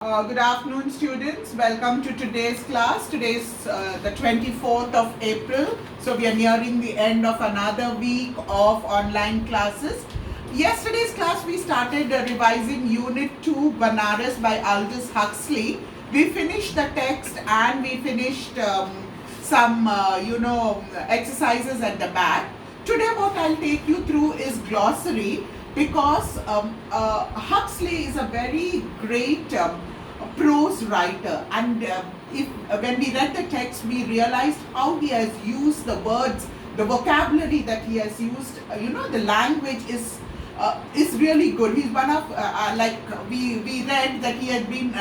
Good afternoon, students. Welcome to today's class. Today is the 24th of April. So we are nearing the end of another week of online classes. Yesterday's class we started revising Unit 2 Banaras by Aldous Huxley. We finished the text and we finished some exercises at the back. Today what I'll take you through is glossary, because Huxley is a very great prose writer, and when we read the text we realized how he has used the words, the vocabulary that he has used. The language is really good. He's one of we read that he had been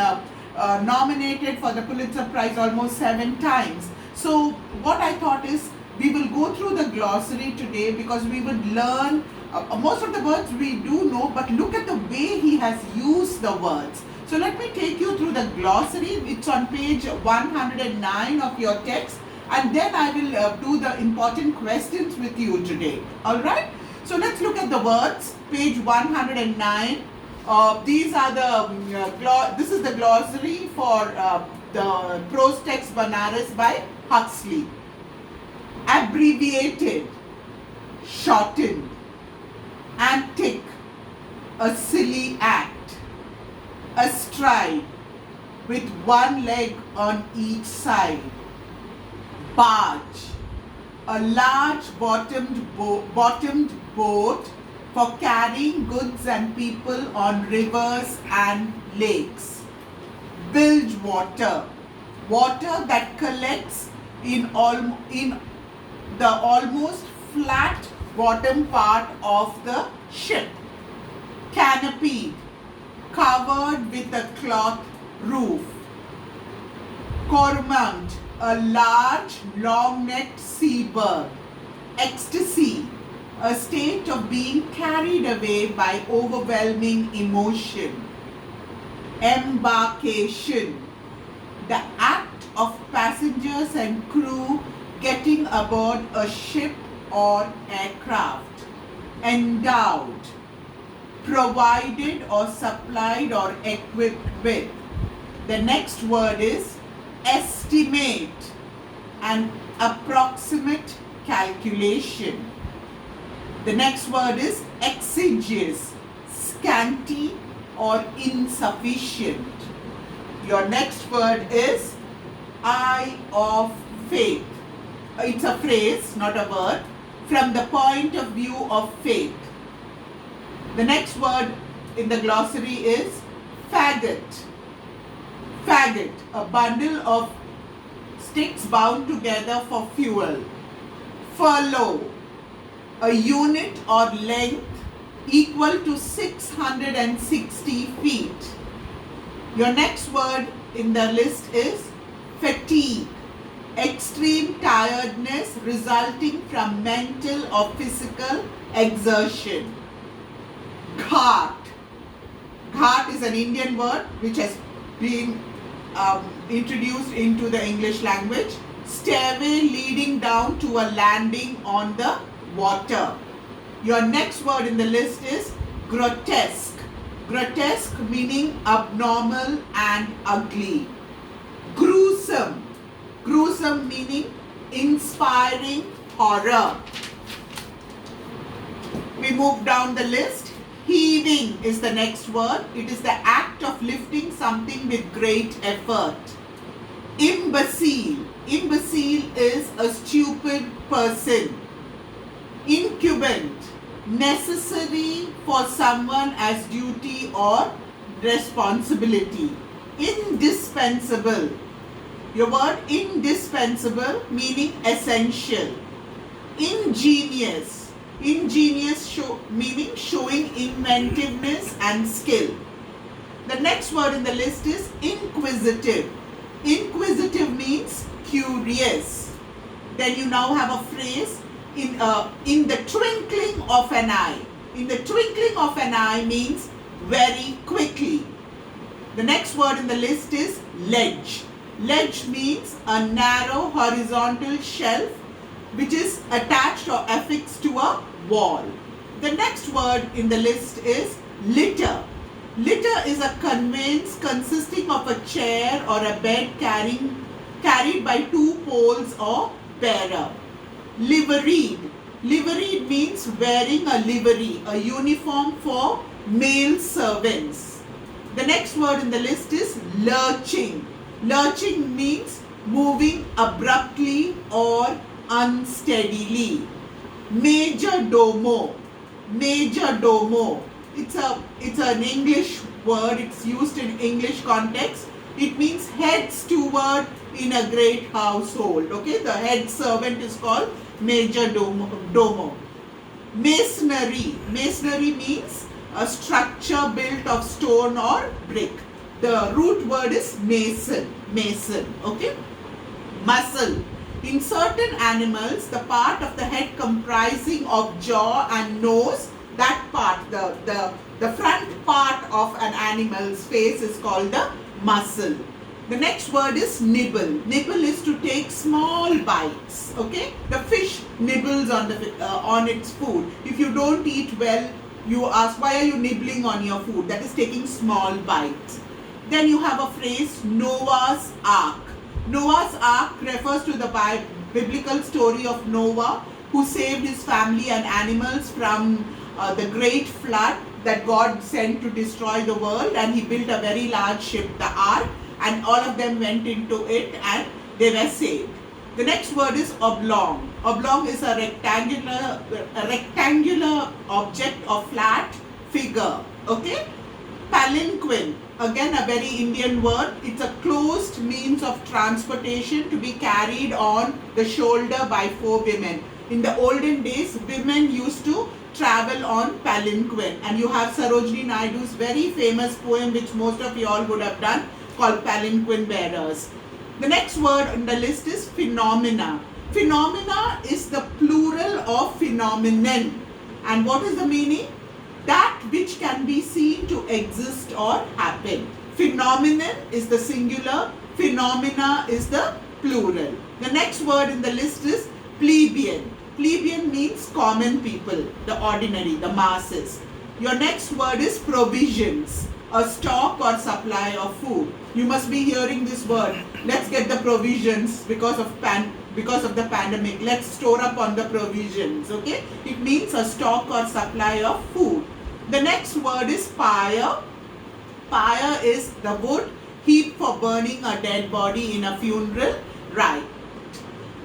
nominated for the Pulitzer Prize almost 7 times. So what I thought is we will go through the glossary today, because we would learn most of the words we do know, but look at the way he has used the words. So let me take you through the glossary. It's on page 109 of your text, and then I will do the important questions with you today. Alright? So let's look at the words. Page 109. These are the this is the glossary for the prose text Banaras by Huxley. Abbreviated, shortened, antic, a silly act, astride, with one leg on each side, barge, a large bottomed boat for carrying goods and people on rivers and lakes, bilge water, water that collects in the almost flat bottom part of the ship, canopied, covered with a cloth roof, cormorant, a large long-necked seabird, ecstasy, a state of being carried away by overwhelming emotion, embarkation, the act of passengers and crew getting aboard a ship or aircraft, endowed, provided or supplied or equipped with. The next word is estimate, an approximate calculation. The next word is exiguous, scanty or insufficient. Your next word is eye of faith. It's a phrase, not a word. From the point of view of faith. The next word in the glossary is faggot. Faggot, a bundle of sticks bound together for fuel. Furlough, a unit or length equal to 660 feet. Your next word in the list is fatigue. Extreme tiredness resulting from mental or physical exertion. Ghat. Ghat is an Indian word which has been introduced into the English language. Stairway leading down to a landing on the water. Your next word in the list is grotesque. Grotesque meaning abnormal and ugly. Gruesome. Gruesome meaning inspiring horror. We move down the list. Heaving is the next word. It is the act of lifting something with great effort. Imbecile. Imbecile is a stupid person. Incumbent. Necessary for someone as duty or responsibility. Indispensable. Your word indispensable meaning essential. Ingenious. Ingenious meaning showing inventiveness and skill. The next word in the list is inquisitive. Inquisitive means curious. Then you now have a phrase in the twinkling of an eye. In the twinkling of an eye means very quickly. The next word in the list is ledge. Ledge means a narrow horizontal shelf which is attached or affixed to a wall. The next word in the list is litter. Litter is a conveyance consisting of a chair or a bed carried by two poles or bearer. Liveried. Liveried means wearing a livery, a uniform for male servants. The next word in the list is lurching. Lurching means moving abruptly or unsteadily. Major domo. Major domo. It's an English word. It's used in English context. It means head steward in a great household. Okay, the head servant is called major domo. Masonry. Masonry means a structure built of stone or brick. The root word is mason. Mason. Okay. Muscle. In certain animals, the part of the head comprising of jaw and nose, that part, the front part of an animal's face is called the muscle. The next word is nibble. Nibble is to take small bites. Okay, the fish nibbles on its food. If you don't eat well, you ask, why are you nibbling on your food? That is taking small bites. Then you have a phrase, Noah's Ark. Noah's Ark refers to the biblical story of Noah, who saved his family and animals from the great flood that God sent to destroy the world, and he built a very large ship, the ark, and all of them went into it and they were saved. The next word is oblong. Oblong is a rectangular object or flat figure. Okay? Palanquin, again a very Indian word. It's a closed means of transportation to be carried on the shoulder by four women. In the olden days, women used to travel on palanquin, and you have Sarojini Naidu's very famous poem, which most of you all would have done, called Palanquin Bearers. The next word on the list is phenomena. Phenomena is the plural of phenomenon. And what is the meaning? That which can be seen to exist or happen. Phenomenon is the singular, phenomena is the plural. The next word in the list is plebeian. Plebeian means common people, the ordinary, the masses. Your next word is provisions, a stock or supply of food. You must be hearing this word. Let's get the provisions because of the pandemic. Let's store up on the provisions. Okay? It means a stock or supply of food. The next word is pyre. Pyre is the wood heap for burning a dead body in a funeral rite.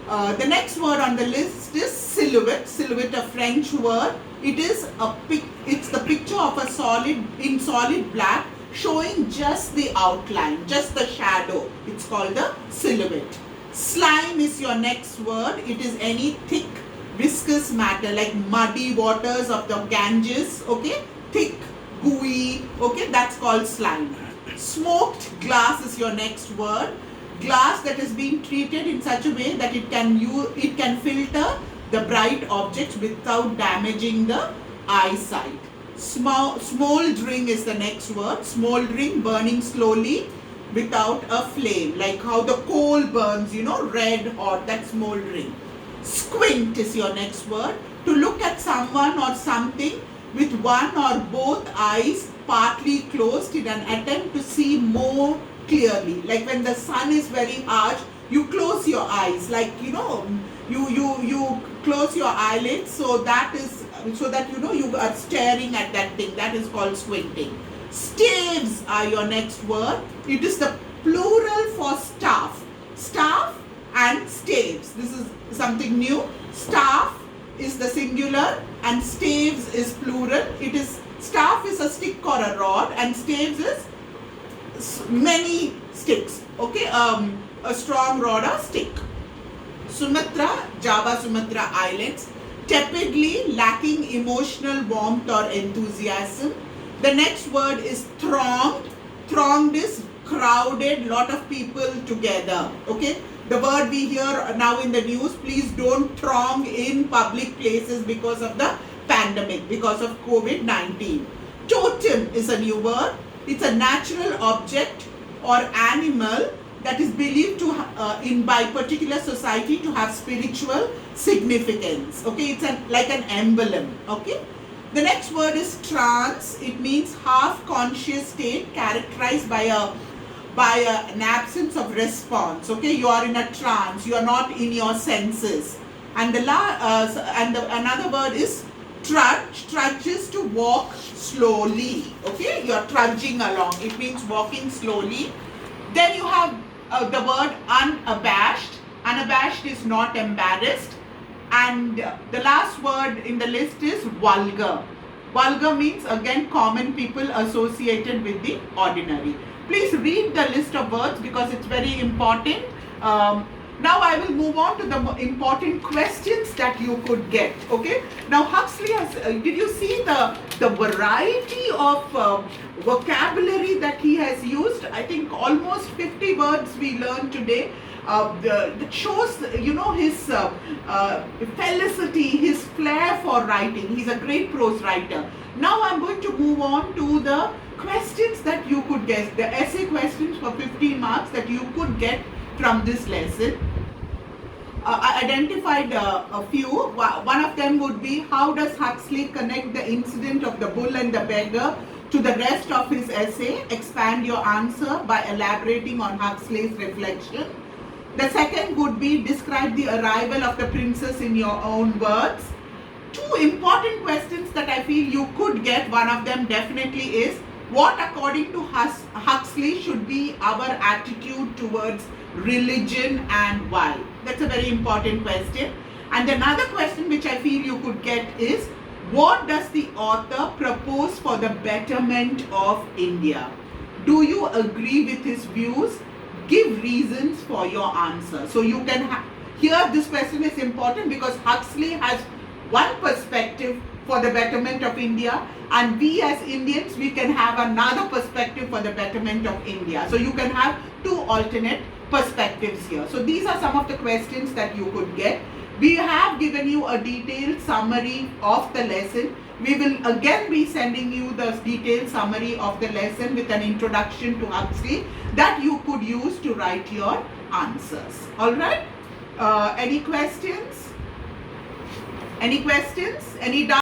The next word on the list is silhouette. Silhouette, a French word. It's the picture of a solid black, showing just the outline, just the shadow. It's called the silhouette. Slime is your next word. It is any thick, viscous matter like muddy waters of the Ganges. Okay, thick, gooey. Okay, that's called slime. Smoked glass is your next word. Glass that is being treated in such a way that it can filter the bright objects without damaging the eyesight. Smoldering is the next word. Smoldering, burning slowly without a flame, like how the coal burns, red hot, that's smoldering. Squint is your next word. To look at someone or something with one or both eyes partly closed in an attempt to see more clearly. Like when the sun is very harsh, you close your eyes, like you close your eyelids so that you are staring at that thing. That is called squinting. Staves are your next word. It is the plural for staff. Staff and staves. This is something new. Staff is the singular and staves is plural. Staff is a stick or a rod and staves is many sticks. Okay, a strong rod or stick. Sumatra, Java Sumatra Islands, tepidly lacking emotional warmth or enthusiasm. The next word is thronged. Thronged is crowded, lot of people together. Okay, the word we hear now in the news, please don't throng in public places because of the pandemic, because of COVID-19. Totem is a new word. It's a natural object or animal that is believed to by particular society to have spiritual significance. Okay, it's like an emblem. Okay, The next word is trance. It means half conscious state characterized by an absence of response. Okay, you are in a trance, you are not in your senses. And another word is trudge. Trudge is to walk slowly. Okay, you are trudging along. It means walking slowly. Then you have the word unabashed. Unabashed is not embarrassed. And the last word in the list is vulgar. Vulgar means again common people associated with the ordinary. Please read the list of words because it's very important. Now I will move on to the important questions that you could get. Okay. Now Huxley has, did you see the variety of vocabulary that he has used? I think almost 50 words we learned today. That shows, you know, his felicity, his flair for writing. He's a great prose writer. Now I'm going to move on to the questions that you could guess, the essay questions for 15 marks that you could get from this lesson. I identified a few. One of them would be, how does Huxley connect the incident of the bull and the beggar to the rest of his essay? Expand your answer by elaborating on Huxley's reflection. The second would be, describe the arrival of the princess in your own words. Two important questions that I feel you could get. One of them definitely is, what according to Huxley should be our attitude towards religion and why? That's a very important question. And another question which I feel you could get is, what does the author propose for the betterment of India? Do you agree with his views? Give reasons for your answer. So you can here this question is important because Huxley has one perspective for the betterment of India, and we as Indians, we can have another perspective for the betterment of India. So you can have two alternate perspectives here. So these are some of the questions that you could get. We have given you a detailed summary of the lesson. We will again be sending you the detailed summary of the lesson with an introduction to Huxley that you could use to write your answers. Alright? Any questions? Any questions? Any doubts?